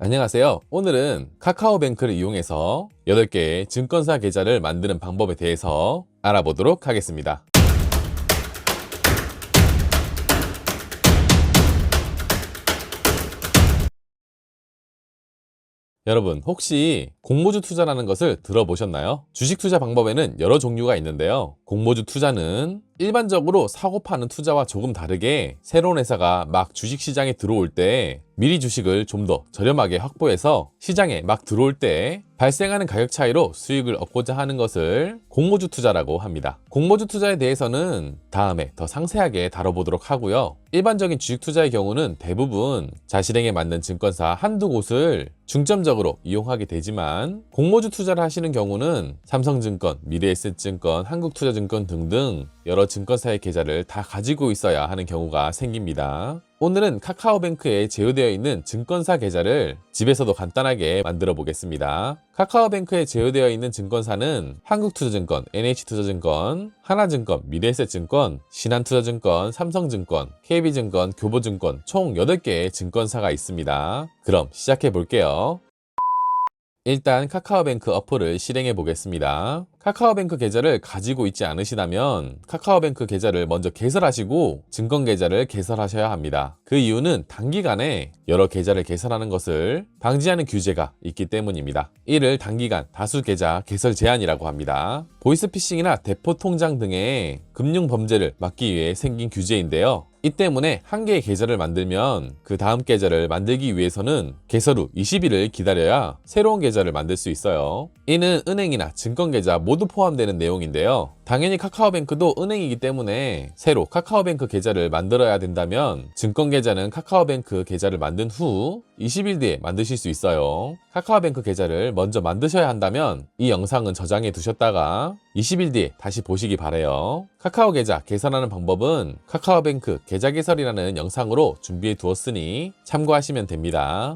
안녕하세요. 오늘은 카카오뱅크를 이용해서 8개의 증권사 계좌를 만드는 방법에 대해서 알아보도록 하겠습니다. 여러분, 혹시 공모주 투자라는 것을 들어보셨나요? 주식 투자 방법에는 여러 종류가 있는데요. 공모주 투자는 일반적으로 사고 파는 투자와 조금 다르게 새로운 회사가 막 주식 시장에 들어올 때 미리 주식을 좀 더 저렴하게 확보해서 시장에 막 들어올 때 발생하는 가격 차이로 수익을 얻고자 하는 것을 공모주 투자라고 합니다. 공모주 투자에 대해서는 다음에 더 상세하게 다뤄보도록 하고요. 일반적인 주식 투자의 경우는 대부분 자신에게 맞는 증권사 한두 곳을 중점적으로 이용하게 되지만 공모주 투자를 하시는 경우는 삼성증권, 미래에셋증권, 한국투자증권 등등 여러 증권사의 계좌를 다 가지고 있어야 하는 경우가 생깁니다. 오늘은 카카오뱅크에 제휴되어 있는 증권사 계좌를 집에서도 간단하게 만들어 보겠습니다. 카카오뱅크에 제휴되어 있는 증권사는 한국투자증권, NH투자증권, 하나증권, 미래에셋증권, 신한투자증권, 삼성증권, KB증권, 교보증권 총 8개의 증권사가 있습니다. 그럼 시작해 볼게요. 일단 카카오뱅크 어플을 실행해 보겠습니다. 카카오뱅크 계좌를 가지고 있지 않으시다면 카카오뱅크 계좌를 먼저 개설하시고 증권 계좌를 개설하셔야 합니다. 그 이유는 단기간에 여러 계좌를 개설하는 것을 방지하는 규제가 있기 때문입니다. 이를 단기간 다수 계좌 개설 제한이라고 합니다. 보이스피싱이나 대포 통장 등의 금융 범죄를 막기 위해 생긴 규제인데요. 이 때문에 한 개의 계좌를 만들면 그 다음 계좌를 만들기 위해서는 개설 후 20일을 기다려야 새로운 계좌를 만들 수 있어요. 이는 은행이나 증권 계좌 모두 포함되는 내용인데요. 당연히 카카오뱅크도 은행이기 때문에 새로 카카오뱅크 계좌를 만들어야 된다면 증권 계좌는 카카오뱅크 계좌를 만든 후 20일 뒤에 만드실 수 있어요. 카카오뱅크 계좌를 먼저 만드셔야 한다면 이 영상은 저장해 두셨다가 20일 뒤에 다시 보시기 바래요. 카카오 계좌 개설하는 방법은 카카오뱅크 계좌 개설이라는 영상으로 준비해 두었으니 참고하시면 됩니다.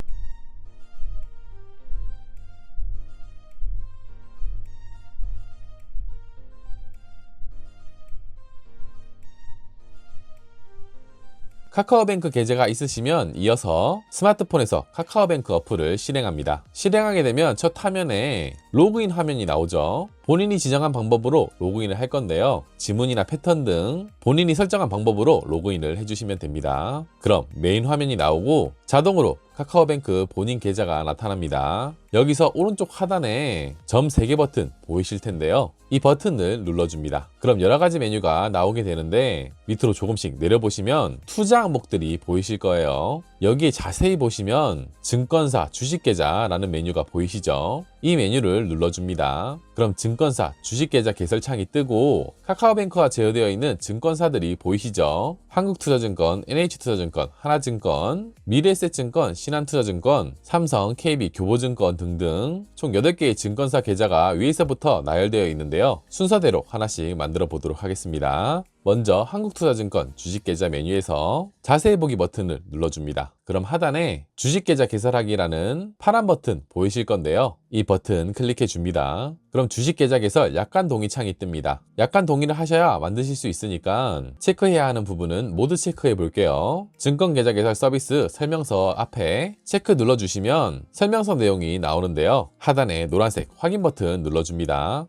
카카오뱅크 계좌가 있으시면 이어서 스마트폰에서 카카오뱅크 어플을 실행합니다. 실행하게 되면 첫 화면에 로그인 화면이 나오죠. 본인이 지정한 방법으로 로그인을 할 건데요. 지문이나 패턴 등 본인이 설정한 방법으로 로그인을 해주시면 됩니다. 그럼 메인 화면이 나오고 자동으로 카카오뱅크 본인 계좌가 나타납니다. 여기서 오른쪽 하단에 점 3개 버튼 보이실 텐데요. 이 버튼을 눌러줍니다. 그럼 여러가지 메뉴가 나오게 되는데 밑으로 조금씩 내려보시면 투자 항목들이 보이실 거예요. 여기에 자세히 보시면 증권사 주식계좌라는 메뉴가 보이시죠? 이 메뉴를 눌러줍니다. 그럼 증권사 주식계좌 개설 창이 뜨고 카카오뱅크와 제휴되어 있는 증권사들이 보이시죠? 한국투자증권, NH투자증권, 하나증권, 미래에셋증권, 신한투자증권, 삼성, KB, 교보증권 등등 총 8개의 증권사 계좌가 위에서부터 나열되어 있는데요. 순서대로 하나씩 만들어 보도록 하겠습니다. 먼저 한국투자증권 주식계좌 메뉴에서 자세히 보기 버튼을 눌러줍니다. 그럼 하단에 주식계좌 개설하기라는 파란 버튼 보이실 건데요. 이 버튼 클릭해 줍니다. 그럼 주식계좌 개설 약관 동의 창이 뜹니다. 약관 동의를 하셔야 만드실 수 있으니까 체크해야 하는 부분은 모두 체크해 볼게요. 증권계좌 개설 서비스 설명서 앞에 체크 눌러주시면 설명서 내용이 나오는데요. 하단에 노란색 확인 버튼 눌러줍니다.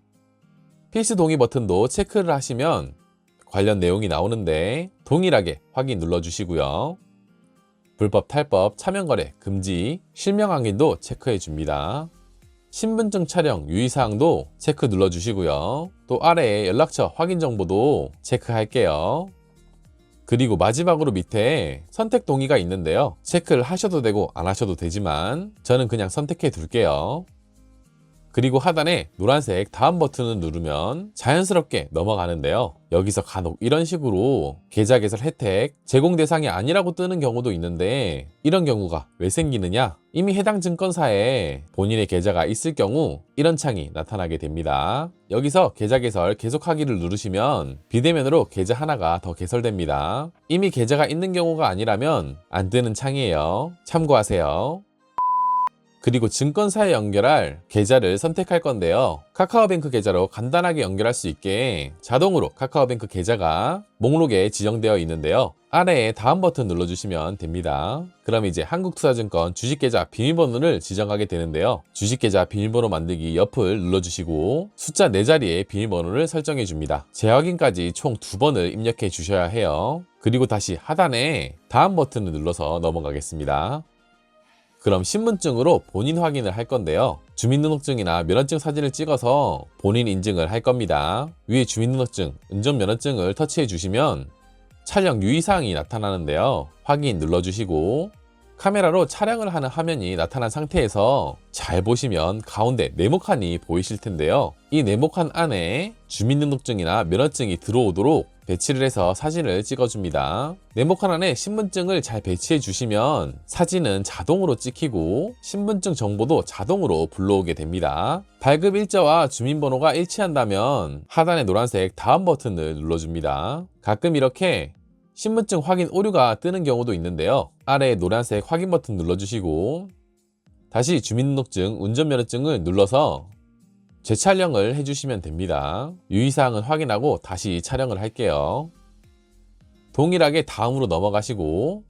필수 동의 버튼도 체크를 하시면 관련 내용이 나오는데 동일하게 확인 눌러주시고요. 불법, 탈법, 차명거래, 금지, 실명 확인도 체크해 줍니다. 신분증 촬영, 유의사항도 체크 눌러주시고요. 또 아래에 연락처 확인 정보도 체크할게요. 그리고 마지막으로 밑에 선택 동의가 있는데요. 체크를 하셔도 되고 안 하셔도 되지만 저는 그냥 선택해 둘게요. 그리고 하단에 노란색 다음 버튼을 누르면 자연스럽게 넘어가는데요. 여기서 간혹 이런 식으로 계좌 개설 혜택 제공 대상이 아니라고 뜨는 경우도 있는데 이런 경우가 왜 생기느냐? 이미 해당 증권사에 본인의 계좌가 있을 경우 이런 창이 나타나게 됩니다. 여기서 계좌 개설 계속하기를 누르시면 비대면으로 계좌 하나가 더 개설됩니다. 이미 계좌가 있는 경우가 아니라면 안 뜨는 창이에요. 참고하세요. 그리고 증권사에 연결할 계좌를 선택할 건데요. 카카오뱅크 계좌로 간단하게 연결할 수 있게 자동으로 카카오뱅크 계좌가 목록에 지정되어 있는데요. 아래에 다음 버튼 눌러주시면 됩니다. 그럼 이제 한국투자증권 주식계좌 비밀번호를 지정하게 되는데요. 주식계좌 비밀번호 만들기 옆을 눌러주시고 숫자 4자리의 비밀번호를 설정해 줍니다. 재확인까지 총 2번을 입력해 주셔야 해요. 그리고 다시 하단에 다음 버튼을 눌러서 넘어가겠습니다. 그럼 신분증으로 본인 확인을 할 건데요. 주민등록증이나 면허증 사진을 찍어서 본인 인증을 할 겁니다. 위에 주민등록증, 운전면허증을 터치해 주시면 촬영 유의사항이 나타나는데요. 확인 눌러주시고 카메라로 촬영을 하는 화면이 나타난 상태에서 잘 보시면 가운데 네모칸이 보이실 텐데요. 이 네모칸 안에 주민등록증이나 면허증이 들어오도록 배치를 해서 사진을 찍어줍니다. 네모칸 안에 신분증을 잘 배치해 주시면 사진은 자동으로 찍히고 신분증 정보도 자동으로 불러오게 됩니다. 발급 일자와 주민번호가 일치한다면 하단의 노란색 다음 버튼을 눌러줍니다. 가끔 이렇게 신분증 확인 오류가 뜨는 경우도 있는데요. 아래에 노란색 확인 버튼 눌러주시고 다시 주민등록증, 운전면허증을 눌러서 재촬영을 해주시면 됩니다. 유의사항은 확인하고 다시 촬영을 할게요. 동일하게 다음으로 넘어가시고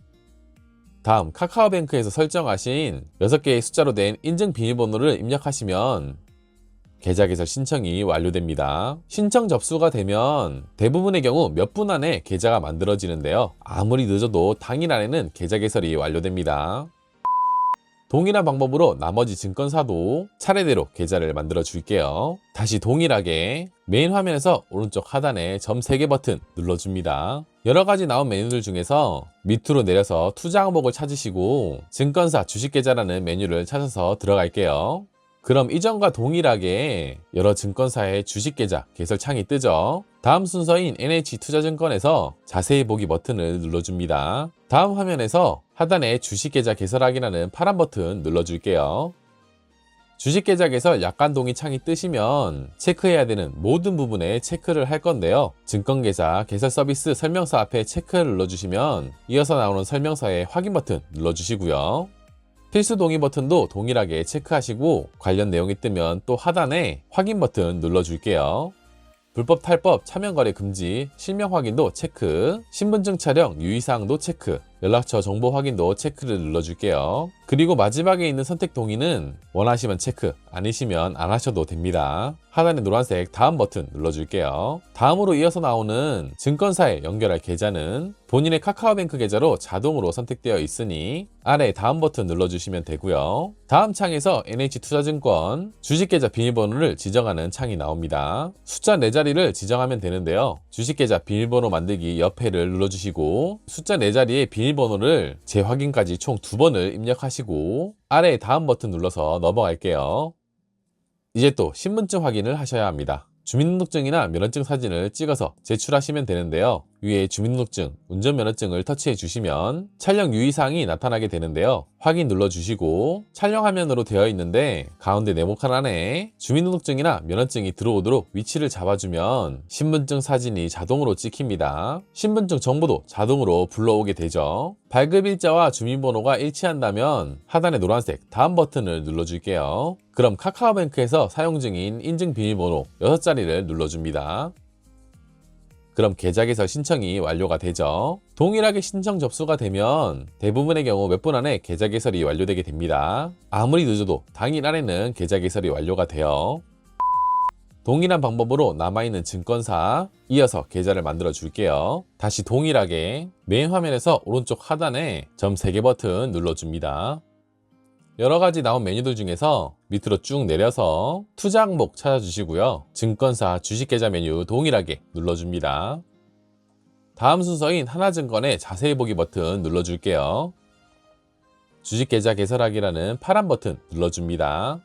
다음 카카오뱅크에서 설정하신 6개의 숫자로 된 인증 비밀번호를 입력하시면 계좌 개설 신청이 완료됩니다. 신청 접수가 되면 대부분의 경우 몇 분 안에 계좌가 만들어지는데요. 아무리 늦어도 당일 안에는 계좌 개설이 완료됩니다. 동일한 방법으로 나머지 증권사도 차례대로 계좌를 만들어 줄게요. 다시 동일하게 메인 화면에서 오른쪽 하단에 점 3개 버튼 눌러줍니다. 여러가지 나온 메뉴들 중에서 밑으로 내려서 투자 항목을 찾으시고 증권사 주식계좌라는 메뉴를 찾아서 들어갈게요. 그럼 이전과 동일하게 여러 증권사의 주식계좌 개설 창이 뜨죠. 다음 순서인 NH투자증권에서 자세히 보기 버튼을 눌러줍니다. 다음 화면에서 하단에 주식계좌 개설하기라는 파란 버튼 눌러줄게요. 주식계좌 개설 약관 동의 창이 뜨시면 체크해야 되는 모든 부분에 체크를 할 건데요. 증권계좌 개설 서비스 설명서 앞에 체크를 눌러주시면 이어서 나오는 설명서에 확인 버튼 눌러주시고요. 필수 동의 버튼도 동일하게 체크하시고 관련 내용이 뜨면 또 하단에 확인 버튼 눌러줄게요. 불법 탈법 차명거래 금지 실명 확인도 체크, 신분증 촬영 유의사항도 체크, 연락처 정보 확인도 체크를 눌러줄게요. 그리고 마지막에 있는 선택 동의는 원하시면 체크, 아니시면 안 하셔도 됩니다. 하단에 노란색 다음 버튼 눌러줄게요. 다음으로 이어서 나오는 증권사에 연결할 계좌는 본인의 카카오뱅크 계좌로 자동으로 선택되어 있으니 아래 다음 버튼 눌러주시면 되고요. 다음 창에서 NH투자증권 주식계좌 비밀번호를 지정하는 창이 나옵니다. 숫자 4자리를 지정하면 되는데요. 주식계좌 비밀번호 만들기 옆에를 눌러주시고 숫자 4자리의 비밀번호를 재확인까지 총 2번을 입력하시고 아래에 다음 버튼 눌러서 넘어갈게요. 이제 또 신분증 확인을 하셔야 합니다. 주민등록증이나 면허증 사진을 찍어서 제출하시면 되는데요. 위에 주민등록증, 운전면허증을 터치해 주시면 촬영 유의사항이 나타나게 되는데요. 확인 눌러주시고 촬영 화면으로 되어 있는데 가운데 네모칸 안에 주민등록증이나 면허증이 들어오도록 위치를 잡아주면 신분증 사진이 자동으로 찍힙니다. 신분증 정보도 자동으로 불러오게 되죠. 발급 일자와 주민번호가 일치한다면 하단의 노란색 다음 버튼을 눌러줄게요. 그럼 카카오뱅크에서 사용 중인 인증 비밀번호 6자리를 눌러줍니다. 그럼 계좌 개설 신청이 완료가 되죠. 동일하게 신청 접수가 되면 대부분의 경우 몇 분 안에 계좌 개설이 완료되게 됩니다. 아무리 늦어도 당일 안에는 계좌 개설이 완료가 돼요. 동일한 방법으로 남아있는 증권사 이어서 계좌를 만들어 줄게요. 다시 동일하게 메인 화면에서 오른쪽 하단에 점 3개 버튼 눌러줍니다. 여러가지 나온 메뉴들 중에서 밑으로 쭉 내려서 투자 항목 찾아주시고요. 증권사 주식계좌 메뉴 동일하게 눌러줍니다. 다음 순서인 하나증권의 자세히 보기 버튼 눌러줄게요. 주식계좌 개설하기라는 파란 버튼 눌러줍니다.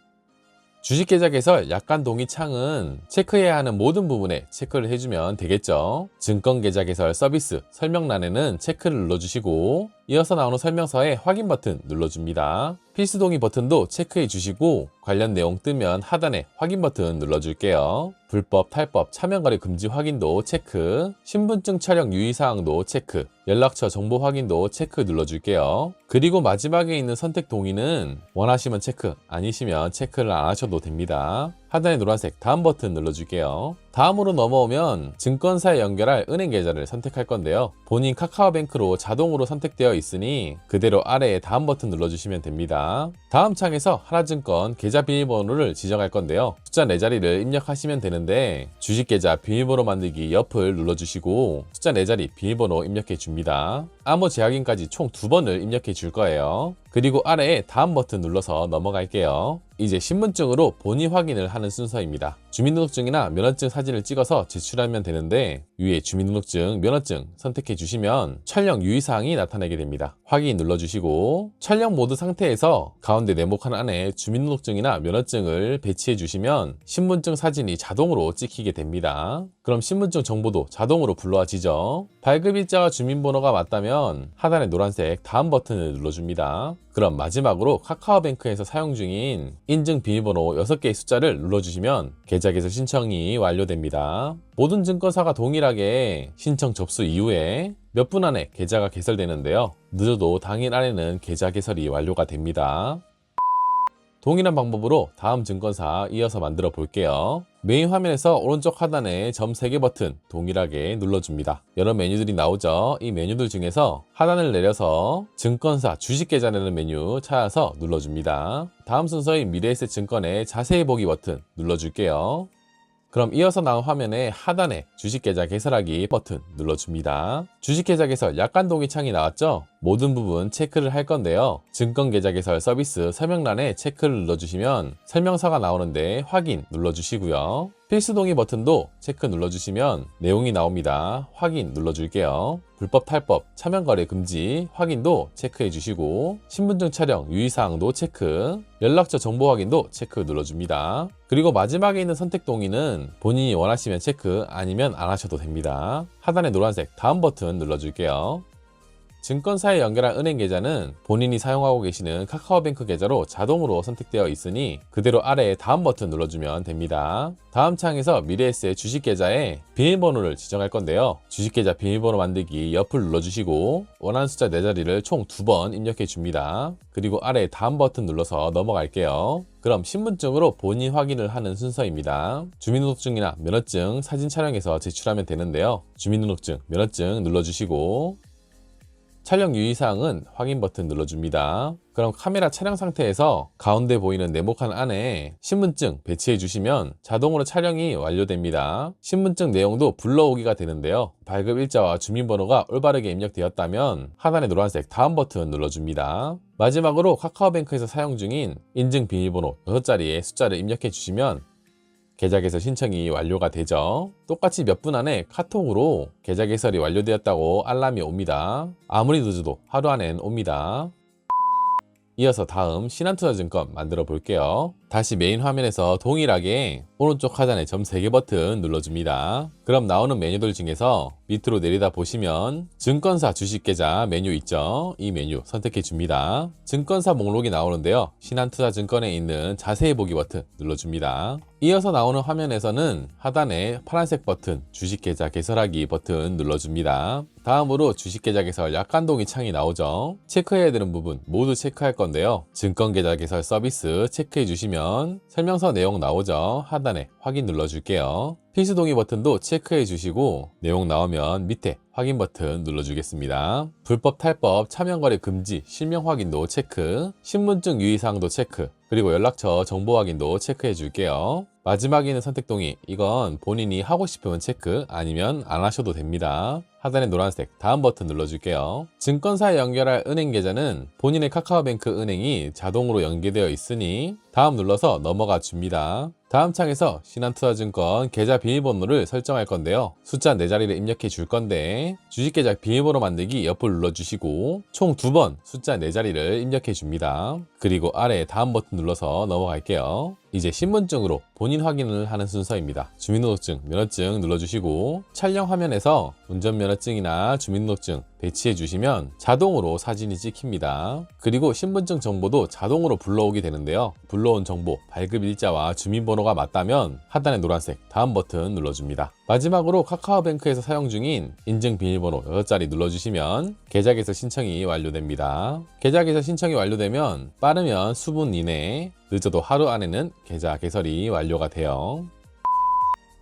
주식계좌 개설 약관 동의 창은 체크해야 하는 모든 부분에 체크를 해주면 되겠죠. 증권계좌 개설 서비스 설명란에는 체크를 눌러주시고 이어서 나오는 설명서에 확인 버튼 눌러줍니다. 필수 동의 버튼도 체크해 주시고 관련 내용 뜨면 하단에 확인 버튼 눌러줄게요. 불법, 탈법, 차명거래 금지 확인도 체크, 신분증 촬영 유의사항도 체크, 연락처 정보 확인도 체크 눌러줄게요. 그리고 마지막에 있는 선택 동의는 원하시면 체크, 아니시면 체크를 안 하셔도 됩니다. 하단에 노란색 다음 버튼 눌러줄게요. 다음으로 넘어오면 증권사에 연결할 은행 계좌를 선택할 건데요. 본인 카카오뱅크로 자동으로 선택되어 있으니 그대로 아래에 다음 버튼 눌러주시면 됩니다. 다음 창에서 하나증권 계좌 비밀번호를 지정할 건데요. 숫자 4자리를 입력하시면 되는데 주식계좌 비밀번호 만들기 옆을 눌러주시고 숫자 4자리 비밀번호 입력해 줍니다. 암호 제약인까지 총 2번을 입력해 줄 거예요. 그리고 아래에 다음 버튼 눌러서 넘어갈게요. 이제 신분증으로 본인 확인을 하는 순서입니다. 주민등록증이나 면허증 사진을 찍어서 제출하면 되는데 위에 주민등록증, 면허증 선택해 주시면 촬영 유의사항이 나타나게 됩니다. 확인 눌러주시고 촬영 모드 상태에서 가운데 네모칸 안에 주민등록증이나 면허증을 배치해 주시면 신분증 사진이 자동으로 찍히게 됩니다. 그럼 신분증 정보도 자동으로 불러와지죠. 발급일자와 주민번호가 맞다면 하단에 노란색 다음 버튼을 눌러줍니다. 그럼 마지막으로 카카오뱅크에서 사용 중인 인증 비밀번호 6개의 숫자를 눌러주시면 계좌 개설 신청이 완료됩니다. 모든 증권사가 동일하게 신청 접수 이후에 몇 분 안에 계좌가 개설되는데요. 늦어도 당일 안에는 계좌 개설이 완료가 됩니다. 동일한 방법으로 다음 증권사 이어서 만들어 볼게요. 메인 화면에서 오른쪽 하단에 점 3개 버튼 동일하게 눌러줍니다. 여러 메뉴들이 나오죠. 이 메뉴들 중에서 하단을 내려서 증권사 주식계좌라는 메뉴 찾아서 눌러줍니다. 다음 순서인 미래에셋 증권의 자세히 보기 버튼 눌러줄게요. 그럼 이어서 나온 화면에 하단에 주식계좌 개설하기 버튼 눌러줍니다. 주식계좌 개설 약관 동의 창이 나왔죠? 모든 부분 체크를 할 건데요. 증권계좌 개설 서비스 설명란에 체크를 눌러주시면 설명서가 나오는데 확인 눌러주시고요. 필수 동의 버튼도 체크 눌러주시면 내용이 나옵니다. 확인 눌러줄게요. 불법, 탈법, 차명거래 금지 확인도 체크해 주시고 신분증 촬영 유의사항도 체크, 연락처 정보 확인도 체크 눌러줍니다. 그리고 마지막에 있는 선택 동의는 본인이 원하시면 체크, 아니면 안 하셔도 됩니다. 하단에 노란색 다음 버튼 눌러줄게요. 증권사에 연결한 은행 계좌는 본인이 사용하고 계시는 카카오뱅크 계좌로 자동으로 선택되어 있으니 그대로 아래에 다음 버튼 눌러주면 됩니다. 다음 창에서 미래에셋 주식계좌에 비밀번호를 지정할 건데요. 주식계좌 비밀번호 만들기 옆을 눌러주시고 원하는 숫자 4자리를 총 2번 입력해 줍니다. 그리고 아래에 다음 버튼 눌러서 넘어갈게요. 그럼 신분증으로 본인 확인을 하는 순서입니다. 주민등록증이나 면허증 사진 촬영해서 제출하면 되는데요. 주민등록증, 면허증 눌러주시고 촬영 유의사항은 확인 버튼 눌러줍니다. 그럼 카메라 촬영 상태에서 가운데 보이는 네모칸 안에 신분증 배치해 주시면 자동으로 촬영이 완료됩니다. 신분증 내용도 불러오기가 되는데요. 발급 일자와 주민번호가 올바르게 입력되었다면 하단의 노란색 다음 버튼 눌러줍니다. 마지막으로 카카오뱅크에서 사용 중인 인증 비밀번호 6자리의 숫자를 입력해 주시면 계좌 개설 신청이 완료가 되죠. 똑같이 몇 분 안에 카톡으로 계좌 개설이 완료되었다고 알람이 옵니다. 아무리 늦어도 하루 안엔 옵니다. 이어서 다음 신한투자증권 만들어 볼게요. 다시 메인 화면에서 동일하게 오른쪽 하단에 점 3개 버튼 눌러줍니다. 그럼 나오는 메뉴들 중에서 밑으로 내리다 보시면 증권사 주식계좌 메뉴 있죠? 이 메뉴 선택해 줍니다. 증권사 목록이 나오는데요. 신한투자증권에 있는 자세히 보기 버튼 눌러줍니다. 이어서 나오는 화면에서는 하단에 파란색 버튼 주식계좌 개설하기 버튼 눌러줍니다. 다음으로 주식계좌 개설 약관 동의 창이 나오죠. 체크해야 되는 부분 모두 체크할 건데요. 증권계좌 개설 서비스 체크해 주시면 설명서 내용 나오죠. 하단에 확인 눌러줄게요. 필수 동의 버튼도 체크해 주시고 내용 나오면 밑에 확인 버튼 눌러주겠습니다. 불법, 탈법, 차명거래 금지, 실명 확인도 체크, 신분증 유의사항도 체크, 그리고 연락처 정보 확인도 체크해 줄게요. 마지막에 있는 선택 동의, 이건 본인이 하고 싶으면 체크, 아니면 안 하셔도 됩니다. 하단에 노란색 다음 버튼 눌러줄게요. 증권사에 연결할 은행 계좌는 본인의 카카오뱅크 은행이 자동으로 연계되어 있으니 다음 눌러서 넘어가 줍니다. 다음 창에서 신한투자증권 계좌 비밀번호를 설정할 건데요. 숫자 4자리를 입력해 줄 건데 주식계좌 비밀번호 만들기 옆을 눌러주시고 총 2번 숫자 4자리를 입력해 줍니다. 그리고 아래 다음 버튼 눌러서 넘어갈게요. 이제 신분증으로 본인 확인을 하는 순서입니다. 주민등록증, 면허증 눌러주시고 촬영 화면에서 운전면허증이나 주민등록증 배치해 주시면 자동으로 사진이 찍힙니다. 그리고 신분증 정보도 자동으로 불러오게 되는데요. 불러온 정보, 발급 일자와 주민번호가 맞다면 하단의 노란색 다음 버튼 눌러줍니다. 마지막으로 카카오뱅크에서 사용 중인 인증 비밀번호 6자리 눌러주시면 계좌 개설 신청이 완료됩니다. 계좌 개설 신청이 완료되면 빠르면 수분 이내, 늦어도 하루 안에는 계좌 개설이 완료가 돼요.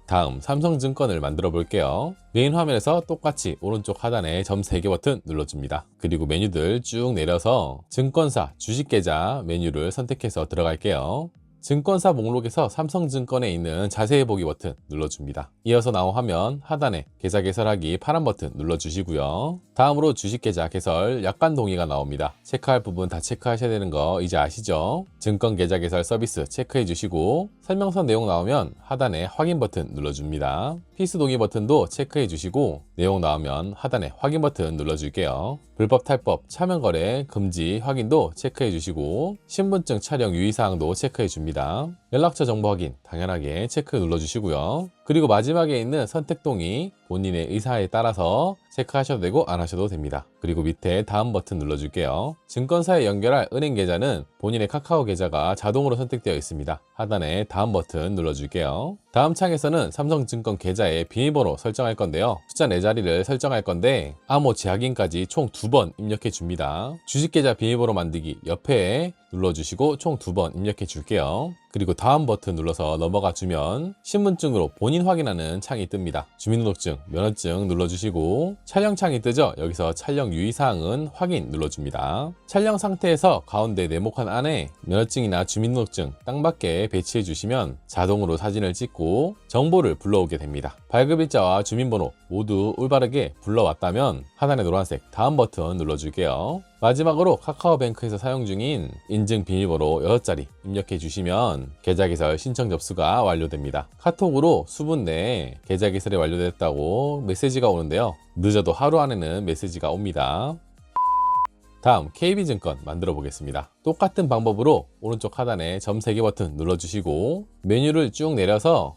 다음 삼성증권을 만들어 볼게요. 메인 화면에서 똑같이 오른쪽 하단에 점 3개 버튼 눌러줍니다. 그리고 메뉴들 쭉 내려서 증권사 주식계좌 메뉴를 선택해서 들어갈게요. 증권사 목록에서 삼성증권에 있는 자세히 보기 버튼 눌러줍니다. 이어서 나온 화면 하단에 계좌 개설하기 파란 버튼 눌러주시고요. 다음으로 주식계좌 개설 약관 동의가 나옵니다. 체크할 부분 다 체크하셔야 되는 거 이제 아시죠? 증권 계좌 개설 서비스 체크해 주시고 설명서 내용 나오면 하단에 확인 버튼 눌러줍니다. 필수 동의 버튼도 체크해 주시고 내용 나오면 하단에 확인 버튼 눌러줄게요. 불법 탈법, 차명거래, 금지 확인도 체크해 주시고 신분증 촬영 유의사항도 체크해 줍니다. 연락처 정보 확인 당연하게 체크 눌러주시고요. 그리고 마지막에 있는 선택 동의 본인의 의사에 따라서 체크하셔도 되고 안 하셔도 됩니다. 그리고 밑에 다음 버튼 눌러줄게요. 증권사에 연결할 은행 계좌는 본인의 카카오 계좌가 자동으로 선택되어 있습니다. 하단에 다음 버튼 눌러줄게요. 다음 창에서는 삼성증권 계좌의 비밀번호 설정할 건데요. 숫자 4자리를 설정할 건데 암호 재확인까지 총 2번 입력해 줍니다. 주식계좌 비밀번호 만들기 옆에 눌러주시고 총 2번 입력해 줄게요. 그리고 다음 버튼 눌러서 넘어가 주면 신분증으로 본인 확인하는 창이 뜹니다. 주민등록증, 면허증 눌러주시고 촬영창이 뜨죠? 여기서 촬영 유의사항은 확인 눌러줍니다. 촬영 상태에서 가운데 네모칸 안에 면허증이나 주민등록증 딱 맞게 배치해 주시면 자동으로 사진을 찍고 정보를 불러오게 됩니다. 발급일자와 주민번호 모두 올바르게 불러왔다면 하단의 노란색 다음 버튼 눌러줄게요. 마지막으로 카카오뱅크에서 사용 중인 인증 비밀번호 6자리 입력해 주시면 계좌 개설 신청 접수가 완료됩니다. 카톡으로 수분 내에 계좌 개설이 완료됐다고 메시지가 오는데요. 늦어도 하루 안에는 메시지가 옵니다. 다음 KB증권 만들어 보겠습니다. 똑같은 방법으로 오른쪽 하단에 점 3개 버튼 눌러주시고 메뉴를 쭉 내려서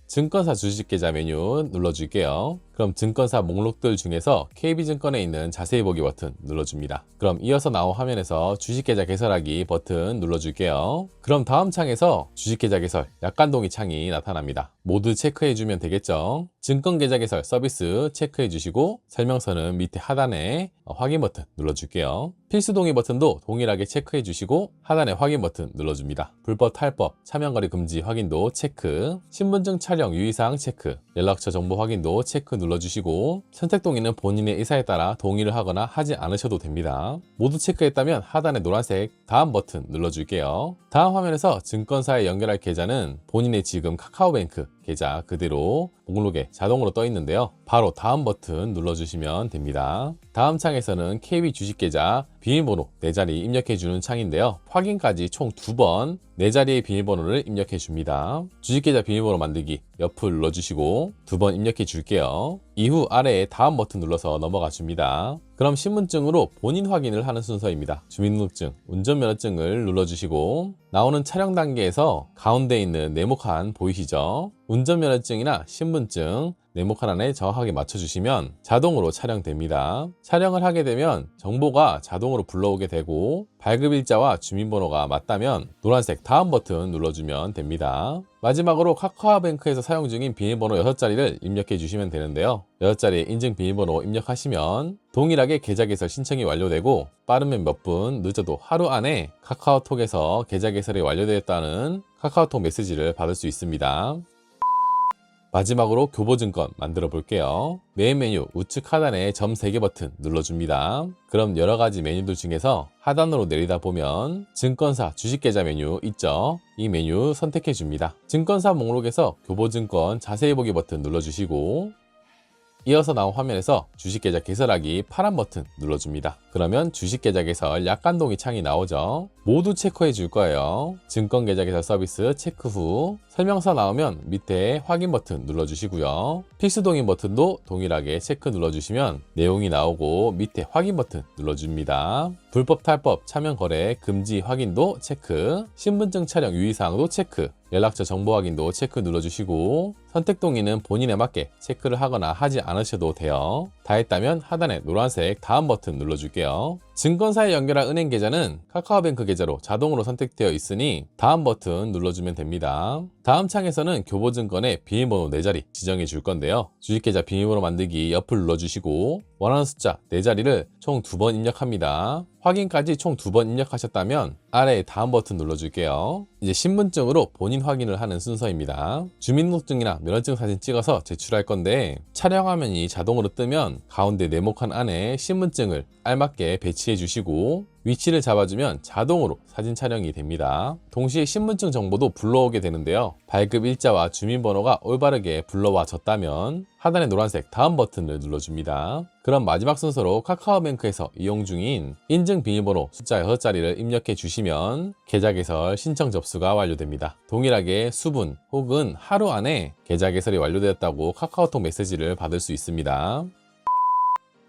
증권사 주식계좌 메뉴 눌러줄게요. 그럼 증권사 목록들 중에서 KB증권에 있는 자세히 보기 버튼 눌러줍니다. 그럼 이어서 나온 화면에서 주식계좌 개설하기 버튼 눌러줄게요. 그럼 다음 창에서 주식계좌 개설 약관 동의 창이 나타납니다. 모두 체크해주면 되겠죠. 증권계좌 개설 서비스 체크해주시고 설명서는 밑에 하단에 확인 버튼 눌러줄게요. 필수 동의 버튼도 동일하게 체크해주시고 하단에 확인 버튼 눌러줍니다. 불법 탈법, 차명거래 금지 확인도 체크, 신분증 촬영 유의사항 체크, 연락처 정보 확인도 체크 눌러주시고 선택 동의는 본인의 의사에 따라 동의를 하거나 하지 않으셔도 됩니다. 모두 체크했다면 하단의 노란색 다음 버튼 눌러줄게요. 다음 화면에서 증권사에 연결할 계좌는 본인의 지금 카카오뱅크 계좌 그대로 목록에 자동으로 떠 있는데요. 바로 다음 버튼 눌러주시면 됩니다. 다음 창에서는 KB 주식계좌 비밀번호 4자리 입력해주는 창인데요. 확인까지 총 2번 4자리의 비밀번호를 입력해 줍니다. 주식계좌 비밀번호 만들기 옆을 눌러주시고 2번 입력해 줄게요. 이후 아래에 다음 버튼 눌러서 넘어가 줍니다. 그럼 신분증으로 본인 확인을 하는 순서입니다. 주민등록증, 운전면허증을 눌러주시고 나오는 촬영 단계에서 가운데 있는 네모칸 보이시죠? 운전면허증이나 신분증 네모칸 안에 정확하게 맞춰주시면 자동으로 촬영됩니다. 촬영을 하게 되면 정보가 자동으로 불러오게 되고 발급일자와 주민번호가 맞다면 노란색 다음 버튼 눌러주면 됩니다. 마지막으로 카카오뱅크에서 사용 중인 비밀번호 6자리를 입력해 주시면 되는데요. 6자리의 인증 비밀번호 입력하시면 동일하게 계좌 개설 신청이 완료되고 빠르면 몇 분, 늦어도 하루 안에 카카오톡에서 계좌 개설이 완료되었다는 카카오톡 메시지를 받을 수 있습니다. 마지막으로 교보증권 만들어 볼게요. 메인 메뉴 우측 하단에 점 3개 버튼 눌러줍니다. 그럼 여러가지 메뉴들 중에서 하단으로 내리다 보면 증권사 주식계좌 메뉴 있죠? 이 메뉴 선택해 줍니다. 증권사 목록에서 교보증권 자세히 보기 버튼 눌러주시고 이어서 나온 화면에서 주식계좌 개설하기 파란 버튼 눌러줍니다. 그러면 주식계좌 개설 약관 동의 창이 나오죠. 모두 체크해 줄 거예요. 증권계좌 개설 서비스 체크 후 설명서 나오면 밑에 확인 버튼 눌러주시고요. 필수 동의 버튼도 동일하게 체크 눌러주시면 내용이 나오고 밑에 확인 버튼 눌러줍니다. 불법 탈법, 차명 거래, 금지 확인도 체크, 신분증 촬영 유의사항도 체크, 연락처 정보 확인도 체크 눌러주시고 선택 동의는 본인에 맞게 체크를 하거나 하지 않으셔도 돼요. 다 했다면 하단에 노란색 다음 버튼 눌러줄게요. 증권사에 연결한 은행 계좌는 카카오뱅크 계좌로 자동으로 선택되어 있으니 다음 버튼 눌러주면 됩니다. 다음 창에서는 교보증권의 비밀번호 4자리 지정해 줄 건데요. 주식계좌 비밀번호 만들기 옆을 눌러주시고 원하는 숫자 4자리를 총 2번 입력합니다. 확인까지 총 2번 입력하셨다면 아래에 다음 버튼 눌러줄게요. 이제 신분증으로 본인 확인을 하는 순서입니다. 주민등록증이나 면허증 사진 찍어서 제출할 건데 촬영 화면이 자동으로 뜨면 가운데 네모칸 안에 신분증을 알맞게 배치해 주시고 위치를 잡아주면 자동으로 사진 촬영이 됩니다. 동시에 신분증 정보도 불러오게 되는데요. 발급 일자와 주민번호가 올바르게 불러와졌다면 하단의 노란색 다음 버튼을 눌러줍니다. 그럼 마지막 순서로 카카오뱅크에서 이용 중인 인증 비밀번호 숫자 6자리를 입력해 주시면 계좌 개설 신청 접수가 완료됩니다. 동일하게 수분 혹은 하루 안에 계좌 개설이 완료되었다고 카카오톡 메시지를 받을 수 있습니다.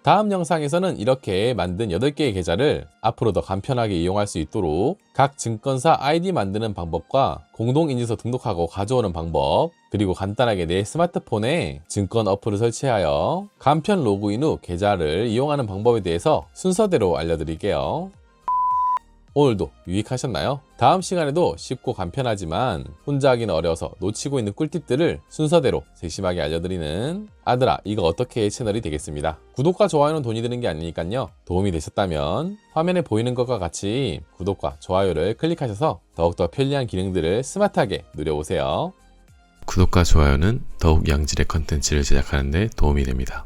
다음 영상에서는 이렇게 만든 8개의 계좌를 앞으로 더 간편하게 이용할 수 있도록 각 증권사 아이디 만드는 방법과 공동인증서 등록하고 가져오는 방법, 그리고 간단하게 내 스마트폰에 증권 어플을 설치하여 간편 로그인 후 계좌를 이용하는 방법에 대해서 순서대로 알려드릴게요. 오늘도 유익하셨나요? 다음 시간에도 쉽고 간편하지만 혼자 하기는 어려워서 놓치고 있는 꿀팁들을 순서대로 세심하게 알려드리는 아들아 이거 어떻게 해 채널이 되겠습니다. 구독과 좋아요는 돈이 드는 게 아니니까요. 도움이 되셨다면 화면에 보이는 것과 같이 구독과 좋아요를 클릭하셔서 더욱더 편리한 기능들을 스마트하게 누려보세요. 구독과 좋아요는 더욱 양질의 컨텐츠를 제작하는 데 도움이 됩니다.